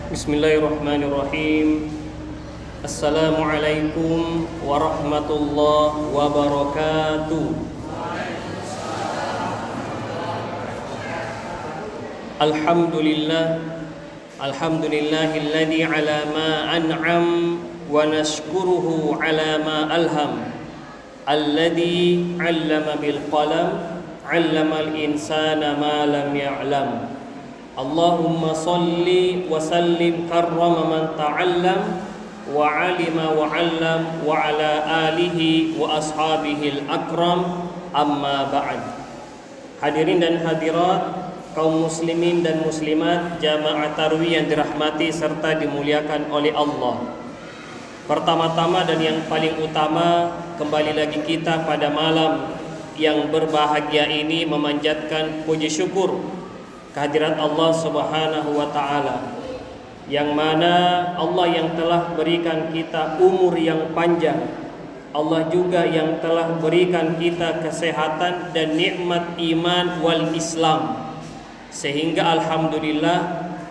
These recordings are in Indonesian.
Bismillahirrahmanirrahim. Assalamualaikum warahmatullahi wabarakatuh. Alhamdulillahilladzi ala ma an'am wa nashkuruhu ala ma alham. Alladzi 'allama bil qalam 'allamal insana ma lam ya'lam. Allahumma salli wa sallim karrama man ta'allam wa 'alima wa 'allam wa ala alihi wa ashabihi al-akram, amma ba'd. Hadirin dan hadirat, kaum muslimin dan muslimat, jamaah tarawih yang dirahmati serta dimuliakan oleh Allah. Pertama-tama dan yang paling utama, kembali lagi kita pada malam yang berbahagia ini memanjatkan puji syukur kehadirat Allah Subhanahu wa ta'ala, yang mana Allah yang telah berikan kita umur yang panjang, Allah juga yang telah berikan kita kesehatan dan nikmat iman wal Islam, sehingga alhamdulillah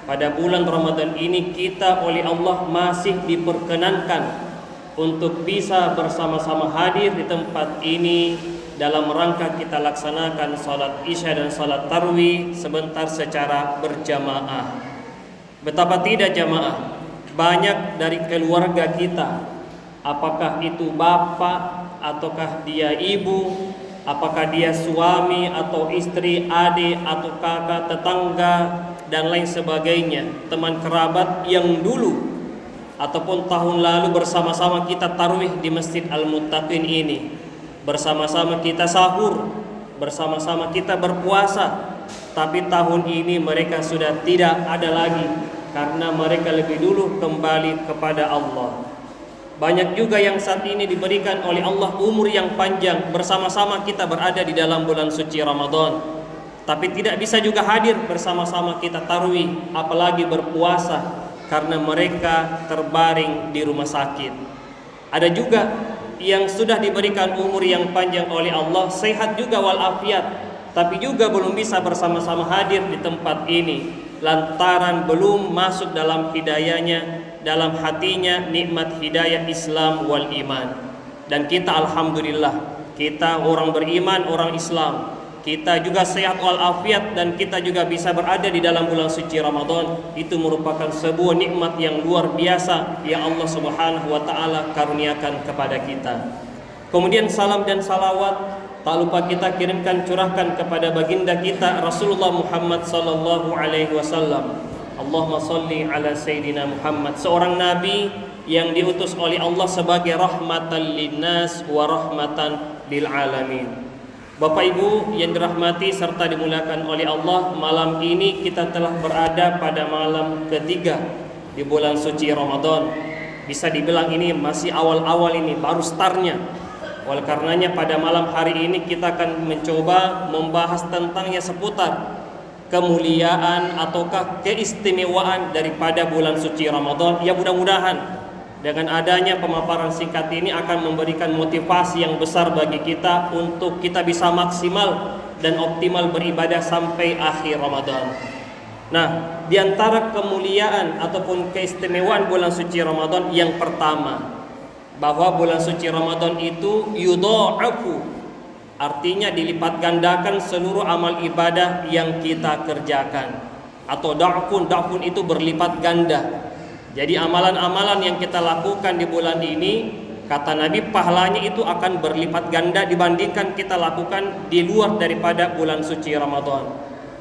pada bulan Ramadan ini kita oleh Allah masih diperkenankan untuk bisa bersama-sama hadir di tempat ini dalam rangka kita laksanakan salat isya dan salat tarawih sebentar secara berjamaah. Betapa tidak jamaah, banyak dari keluarga kita, apakah itu bapak ataukah dia ibu, apakah dia suami atau istri, adik atau kakak, tetangga dan lain sebagainya, teman kerabat yang dulu ataupun tahun lalu bersama-sama kita tarawih di Masjid Al-Muttaqin ini, bersama-sama kita sahur, bersama-sama kita berpuasa, tapi tahun ini mereka sudah tidak ada lagi karena mereka lebih dulu kembali kepada Allah. Banyak juga yang saat ini diberikan oleh Allah umur yang panjang, bersama-sama kita berada di dalam bulan suci Ramadan, tapi tidak bisa juga hadir bersama-sama kita tarawih, apalagi berpuasa, karena mereka terbaring di rumah sakit. Ada juga yang sudah diberikan umur yang panjang oleh Allah, sehat juga walafiat, tapi juga belum bisa bersama-sama hadir di tempat ini lantaran belum masuk dalam hidayahnya, dalam hatinya nikmat hidayah Islam wal iman. Dan kita alhamdulillah, kita orang beriman, orang Islam, kita juga sehat walafiat dan kita juga bisa berada di dalam bulan suci Ramadan. Itu merupakan sebuah nikmat yang luar biasa yang Allah Subhanahu wa ta'ala karuniakan kepada kita. Kemudian salam dan salawat tak lupa kita kirimkan, curahkan kepada baginda kita Rasulullah Muhammad sallallahu alaihi wasallam. Allahumma salli ala Sayyidina Muhammad, seorang nabi yang diutus oleh Allah sebagai rahmatan linnas wa rahmatan lil alamin. Bapak Ibu yang dirahmati serta dimuliakan oleh Allah, malam ini kita telah berada pada malam ketiga di bulan suci Ramadan. Bisa dibilang ini masih awal-awal, ini baru startnya. Oleh karenanya pada malam hari ini kita akan mencoba membahas tentangnya seputar kemuliaan ataukah keistimewaan daripada bulan suci Ramadan. Ya, mudah-mudahan dengan adanya pemaparan singkat ini akan memberikan motivasi yang besar bagi kita untuk kita bisa maksimal dan optimal beribadah sampai akhir Ramadan. Nah, di antara kemuliaan ataupun keistimewaan bulan suci Ramadan, yang pertama, bahwa bulan suci Ramadan itu yudha'afu, artinya dilipat gandakan seluruh amal ibadah yang kita kerjakan. Atau da'fun itu berlipat ganda. Jadi amalan-amalan yang kita lakukan di bulan ini, kata Nabi, pahalanya itu akan berlipat ganda dibandingkan kita lakukan di luar daripada bulan suci Ramadan.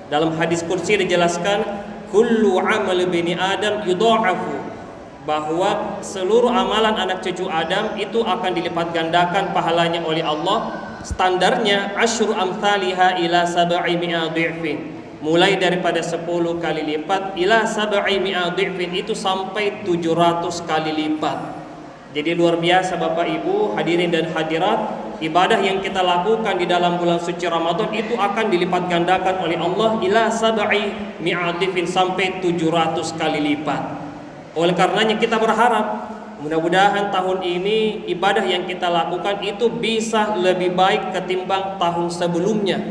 Dalam hadis qudsi dijelaskan, kullu amal bani Adam yudha'afu, bahwa seluruh amalan anak cucu Adam itu akan dilipat gandakan pahalanya oleh Allah. Standarnya asyru amthaliha ila sab'i mi'a dhi'fin, mulai daripada 10 kali lipat ila sab'i mi'a dhi'fin, itu sampai 700 kali lipat. Jadi luar biasa Bapak Ibu, hadirin dan hadirat, ibadah yang kita lakukan di dalam bulan suci Ramadan itu akan dilipat gandakan oleh Allah ila sab'i mi'a dhi'fin, sampai 700 kali lipat. Oleh karenanya kita berharap mudah-mudahan tahun ini ibadah yang kita lakukan itu bisa lebih baik ketimbang tahun sebelumnya.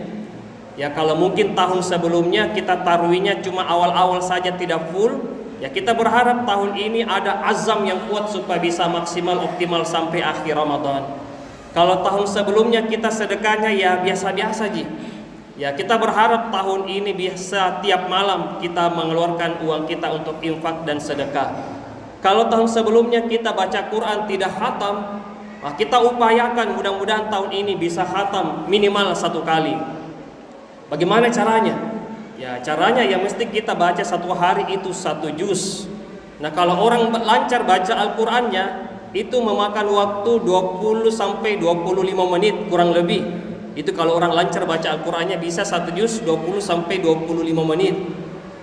Ya, kalau mungkin tahun sebelumnya kita tarawihnya cuma awal-awal saja tidak full, Ya kita berharap tahun ini ada azam yang kuat supaya bisa maksimal optimal sampai akhir Ramadan. Kalau tahun sebelumnya kita sedekahnya ya biasa-biasa Ji. Ya kita berharap tahun ini bisa tiap malam kita mengeluarkan uang kita untuk infak dan sedekah. Kalau tahun sebelumnya kita baca Quran tidak khatam, kita upayakan mudah-mudahan tahun ini bisa khatam minimal 1 kali. Bagaimana caranya? Ya caranya ya mesti kita baca 1 hari itu 1 juz. Nah kalau orang lancar baca Al-Qurannya itu memakan waktu 20 sampai 25 menit kurang lebih. Itu kalau orang lancar baca Al-Qurannya bisa 1 juz 20 sampai 25 menit.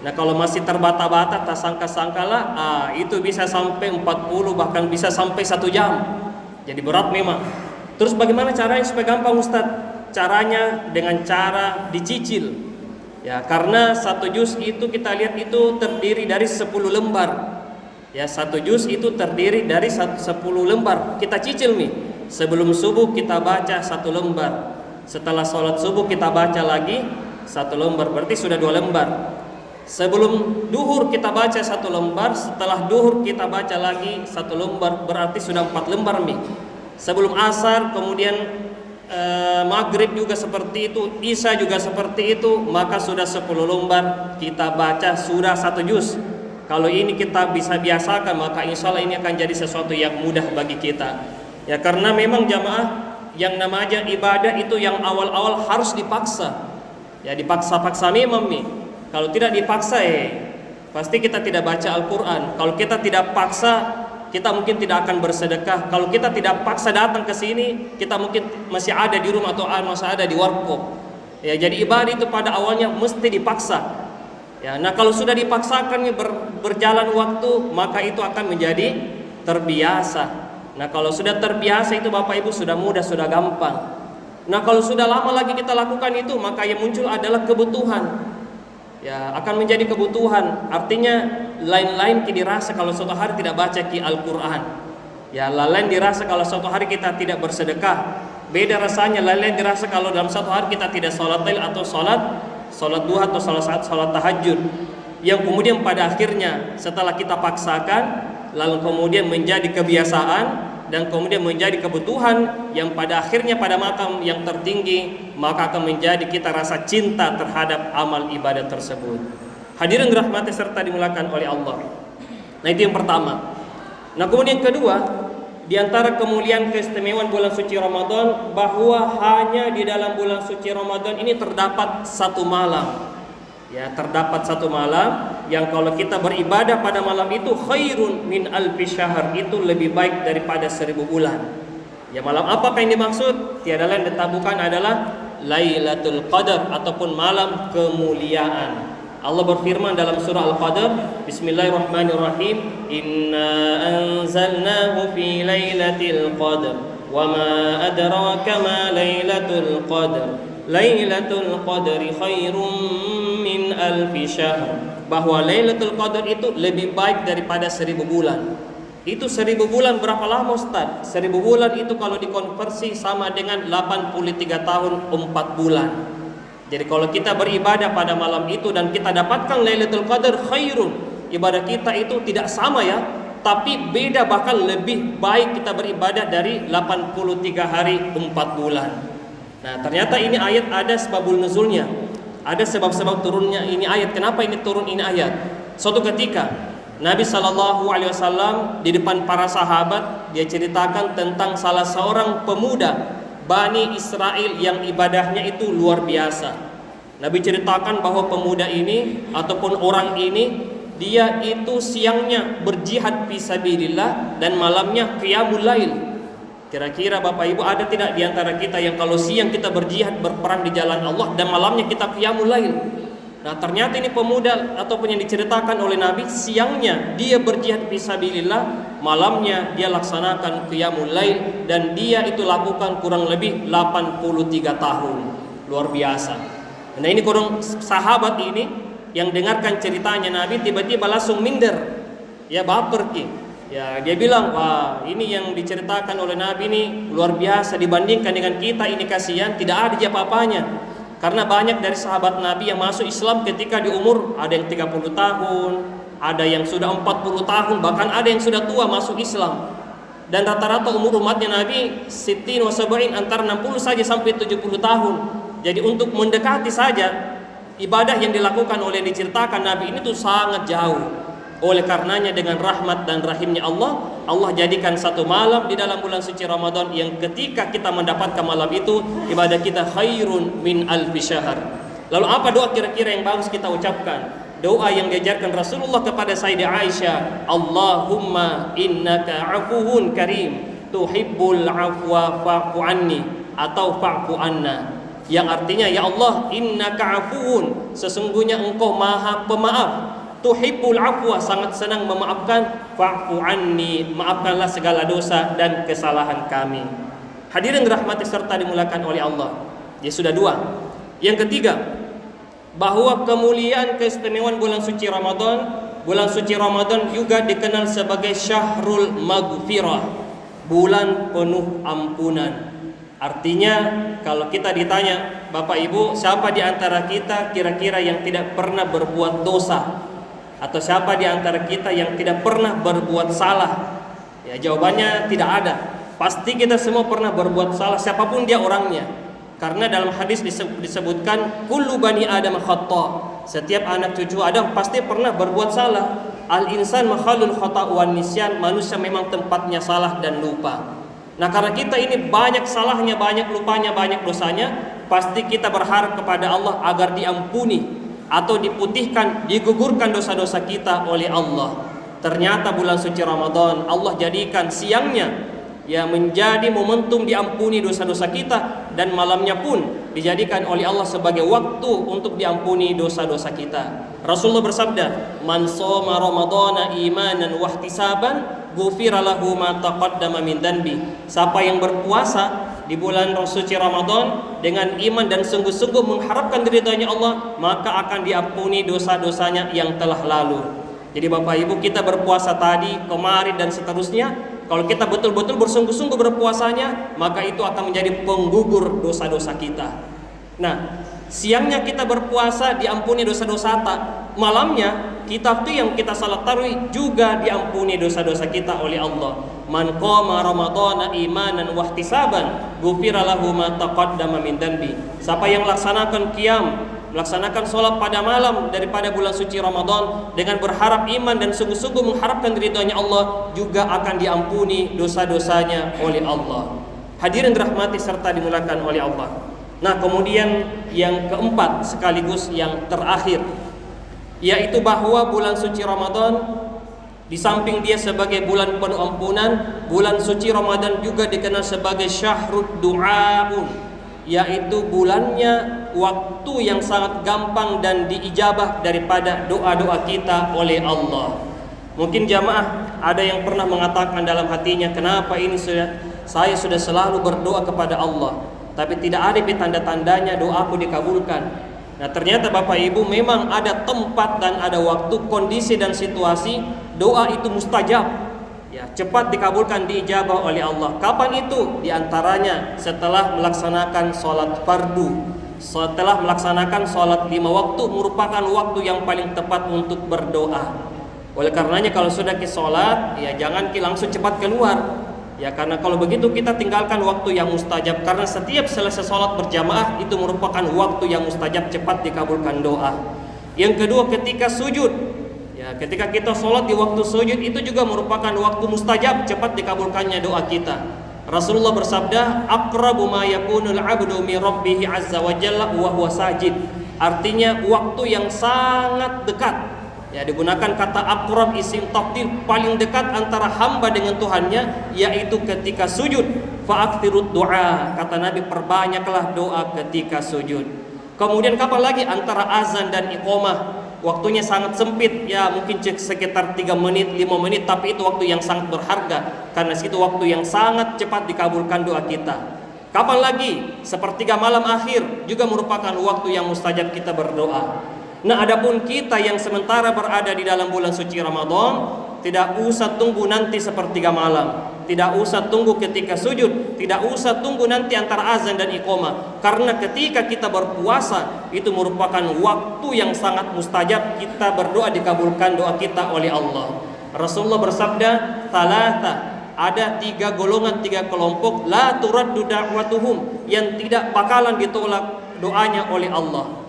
Nah kalau masih terbata-bata tak sangka-sangkalah itu bisa sampai 40 bahkan bisa sampai 1 jam. Jadi berat memang. Terus bagaimana caranya supaya gampang Ustadz? Caranya dengan cara dicicil. Ya, karena 1 juz itu kita lihat itu terdiri dari 10 lembar. Ya, 1 juz itu terdiri dari 10 lembar. Kita cicil nih. Sebelum subuh kita baca 1 lembar. Setelah sholat subuh kita baca lagi 1 lembar. Berarti sudah 2 lembar. Sebelum duhur kita baca 1 lembar. Setelah duhur kita baca lagi 1 lembar. Berarti sudah 4 lembar nih. Sebelum asar kemudian maghrib juga seperti itu, isya juga seperti itu, maka sudah 10 lembar kita baca sudah 1 juz. Kalau ini kita bisa biasakan maka insya Allah ini akan jadi sesuatu yang mudah bagi kita. Ya karena memang jamaah yang namanya ibadah itu yang awal-awal harus dipaksa. Ya dipaksa-paksa memang nih. Kalau tidak dipaksa pasti kita tidak baca Al-Quran. Kalau kita tidak paksa kita mungkin tidak akan bersedekah. Kalau kita tidak paksa datang ke sini, kita mungkin masih ada di rumah atau masih ada di warkop. Ya, jadi ibadah itu pada awalnya mesti dipaksa. Ya, nah kalau sudah dipaksakan berjalan waktu, maka itu akan menjadi terbiasa. Nah kalau sudah terbiasa itu Bapak Ibu sudah mudah, sudah gampang. Nah kalau sudah lama lagi kita lakukan itu, maka yang muncul adalah kebutuhan. Ya akan menjadi kebutuhan. Artinya lain-lain dirasa kalau suatu hari tidak baca Al-Quran. Ya lain dirasa kalau suatu hari kita tidak bersedekah. Beda rasanya lain dirasa kalau dalam satu hari kita tidak sholat lail atau sholat duha atau sholat tahajud. Yang kemudian pada akhirnya setelah kita paksakan, lalu kemudian menjadi kebiasaan dan kemudian menjadi kebutuhan yang pada akhirnya pada makam yang tertinggi, maka akan menjadi kita rasa cinta terhadap amal ibadah tersebut. Hadirin dirahmati serta dimuliakan oleh Allah. Nah itu yang pertama. Nah kemudian yang kedua, di antara kemuliaan keistimewaan bulan suci Ramadan, bahwa hanya di dalam bulan suci Ramadan ini terdapat 1 malam. Ya terdapat 1 malam yang kalau kita beribadah pada malam itu khairun min alfi syahr, itu lebih baik daripada 1000 bulan. Ya malam apakah yang dimaksud? Tiada lain dan bukan adalah Lailatul Qadar ataupun malam kemuliaan. Allah berfirman dalam surah Al-Qadar, Bismillahirrahmanirrahim, Inna anzalnahu fi lailatul qadar, wa ma adraka ma lailatul qadar, Lailatul Qadri khairum min alfi syahr. Bahwa Lailatul Qadar itu lebih baik daripada 1000 bulan. Itu 1000 bulan berapa lama Ustaz? 1000 bulan itu kalau dikonversi sama dengan 83 tahun 4 bulan. Jadi kalau kita beribadah pada malam itu dan kita dapatkan Lailatul Qadar khairun, ibadah kita itu tidak sama ya, tapi beda bahkan lebih baik kita beribadah dari 83 hari 4 bulan. Nah ternyata ini ayat ada sebabul nuzulnya, ada sebab-sebab turunnya ini ayat. Kenapa ini turun ini ayat? Suatu ketika Nabi SAW di depan para sahabat, dia ceritakan tentang salah seorang pemuda Bani Israel yang ibadahnya itu luar biasa. Nabi ceritakan bahwa pemuda ini ataupun orang ini, dia itu siangnya berjihad fisabilillah dan malamnya qiyamul lail. Kira-kira Bapak Ibu ada tidak di antara kita yang kalau siang kita berjihad berperang di jalan Allah dan malamnya kita qiyamul lail? Nah ternyata ini pemuda ataupun yang diceritakan oleh Nabi, siangnya dia berjihad fisabilillah, malamnya dia laksanakan qiyamul lail, dan dia itu lakukan kurang lebih 83 tahun. Luar biasa. Nah ini kurang sahabat ini yang dengarkan ceritanya Nabi tiba-tiba langsung minder. Ya baper ki. Ya dia bilang, wah ini yang diceritakan oleh Nabi ini luar biasa dibandingkan dengan kita, ini kasihan tidak ada apa-apanya. Karena banyak dari sahabat Nabi yang masuk Islam ketika di umur ada yang 30 tahun, ada yang sudah 40 tahun, bahkan ada yang sudah tua masuk Islam. Dan rata-rata umur umatnya Nabi sittin wa sab'in, antara 60 saja sampai 70 tahun. Jadi untuk mendekati saja ibadah yang dilakukan oleh diceritakan Nabi ini tuh sangat jauh. Oleh karenanya dengan rahmat dan rahimnya Allah, Allah jadikan satu malam di dalam bulan suci Ramadan yang ketika kita mendapatkan malam itu, ibadah kita khairun min alfi syahr. Lalu apa doa kira-kira yang bagus kita ucapkan? Doa yang diajarkan Rasulullah kepada Sayyidah Aisyah, Allahumma innaka afuwun karim tuhibbul afwa fa'fu anni, atau fa'fu anna, yang artinya, ya Allah, innaka afuwun, sesungguhnya engkau maha pemaaf, tuhibbul afwa, sangat senang memaafkan, fa'fu anni, maafkanlah segala dosa dan kesalahan kami. Hadirin dirahmati serta dimuliakan oleh Allah. Ya sudah dua. Yang ketiga, bahwa kemuliaan keistimewaan bulan suci Ramadan juga dikenal sebagai syahrul maghfirah, bulan penuh ampunan. Artinya kalau kita ditanya, Bapak Ibu, siapa di antara kita kira-kira yang tidak pernah berbuat dosa? Atau siapa di antara kita yang tidak pernah berbuat salah? Ya, jawabannya tidak ada. Pasti kita semua pernah berbuat salah, siapapun dia orangnya. Karena dalam hadis disebutkan kullu bani adam khata', setiap anak cucu Adam pasti pernah berbuat salah. Al insan makhalul khata' wan nisyan, manusia memang tempatnya salah dan lupa. Nah, karena kita ini banyak salahnya, banyak lupanya, banyak dosanya, pasti kita berharap kepada Allah agar diampuni atau diputihkan, digugurkan dosa-dosa kita oleh Allah. Ternyata bulan suci Ramadan Allah jadikan siangnya ya menjadi momentum diampuni dosa-dosa kita, dan malamnya pun dijadikan oleh Allah sebagai waktu untuk diampuni dosa-dosa kita. Rasulullah bersabda, "Man shoma ramadhana imanan wa ihtisaban, ghufira lahu ma taqaddama min dhanbi." Siapa yang berpuasa di bulan suci Ramadan dengan iman dan sungguh-sungguh mengharapkan ridhanya Allah, maka akan diampuni dosa-dosanya yang telah lalu. Jadi Bapak Ibu, kita berpuasa tadi, kemarin dan seterusnya, kalau kita betul-betul bersungguh-sungguh berpuasanya, maka itu akan menjadi penggugur dosa-dosa kita. Nah, siangnya kita berpuasa diampuni dosa-dosa kita, malamnya kita tuh yang kita salat tarawih juga diampuni dosa-dosa kita oleh Allah. Man qama ramadhana imanan wa ihtisaban, ghufira lahu ma taqaddama min dhanbi. Siapa yang melaksanakan qiyam, melaksanakan sholat pada malam daripada bulan suci Ramadan dengan berharap iman dan sungguh-sungguh mengharapkan ridhonya Allah, juga akan diampuni dosa-dosanya oleh Allah. Hadirin dirahmati serta dimuliakan oleh Allah. Nah, kemudian yang keempat sekaligus yang terakhir, yaitu bahwa bulan suci Ramadan di samping dia sebagai bulan penuh ampunan, bulan suci Ramadan juga dikenal sebagai syahrud du'aun, yaitu bulannya waktu yang sangat gampang dan diijabah daripada doa-doa kita oleh Allah. Mungkin jamaah ada yang pernah mengatakan dalam hatinya, kenapa ini saya sudah selalu berdoa kepada Allah, tapi tidak ada tanda-tandanya doaku dikabulkan. Nah, ternyata Bapak Ibu memang ada tempat dan ada waktu, kondisi dan situasi doa itu mustajab, ya, cepat dikabulkan, diijabah oleh Allah. Kapan itu? Di antaranya setelah melaksanakan sholat fardu, setelah melaksanakan sholat 5 waktu, merupakan waktu yang paling tepat untuk berdoa. Oleh karenanya kalau sudah ke sholat, ya jangan langsung cepat keluar, ya, karena kalau begitu kita tinggalkan waktu yang mustajab. Karena setiap selesai sholat berjamaah itu merupakan waktu yang mustajab, cepat dikabulkan doa. Yang kedua, ketika sujud, ya, ketika kita sholat di waktu sujud itu juga merupakan waktu mustajab, cepat dikabulkannya doa kita. Rasulullah bersabda, aqrabu ma yakunul 'abdu min rabbih 'azza wa jalla wa huwa sajid. Artinya waktu yang sangat dekat. Ya, digunakan kata aqrab isim tafdil, paling dekat antara hamba dengan Tuhannya, yaitu ketika sujud. Fa'akthirud du'a, kata Nabi, perbanyaklah doa ketika sujud. Kemudian kapan lagi? Antara azan dan iqamah. Waktunya sangat sempit, ya mungkin sekitar 3 menit, 5 menit, tapi itu waktu yang sangat berharga, karena itu waktu yang sangat cepat dikabulkan doa kita. Kapan lagi? Sepertiga malam akhir juga merupakan waktu yang mustajab kita berdoa. Nah, adapun kita yang sementara berada di dalam bulan suci Ramadan, tidak usah tunggu nanti sepertiga malam. Tidak usah tunggu ketika sujud, tidak usah tunggu nanti antara azan dan iqamah. Karena ketika kita berpuasa itu merupakan waktu yang sangat mustajab, kita berdoa dikabulkan doa kita oleh Allah. Rasulullah bersabda, "Thalatha", ada 3 golongan, 3 kelompok, la turaddu da'watuhum, yang tidak bakalan ditolak doanya oleh Allah.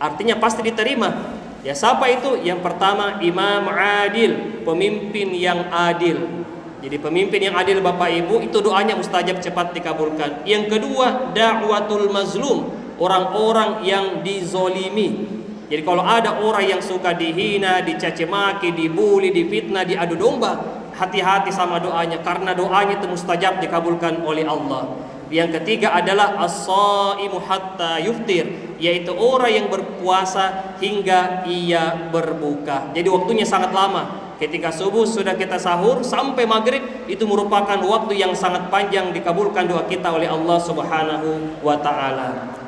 Artinya pasti diterima. Ya, siapa itu? Yang pertama, imam adil, pemimpin yang adil. Jadi pemimpin yang adil Bapak Ibu itu doanya mustajab, cepat dikabulkan. Yang kedua, da'watul mazlum, orang-orang yang dizolimi. Jadi kalau ada orang yang suka dihina, dicaci maki, dibuli, difitnah, diadu domba, hati-hati sama doanya, karena doanya itu mustajab, dikabulkan oleh Allah. Yang ketiga adalah as-shaimu hatta yuftir, yaitu orang yang berpuasa hingga ia berbuka. Jadi waktunya sangat lama. Ketika subuh sudah kita sahur sampai maghrib, itu merupakan waktu yang sangat panjang, dikabulkan doa kita oleh Allah Subhanahu wa ta'ala.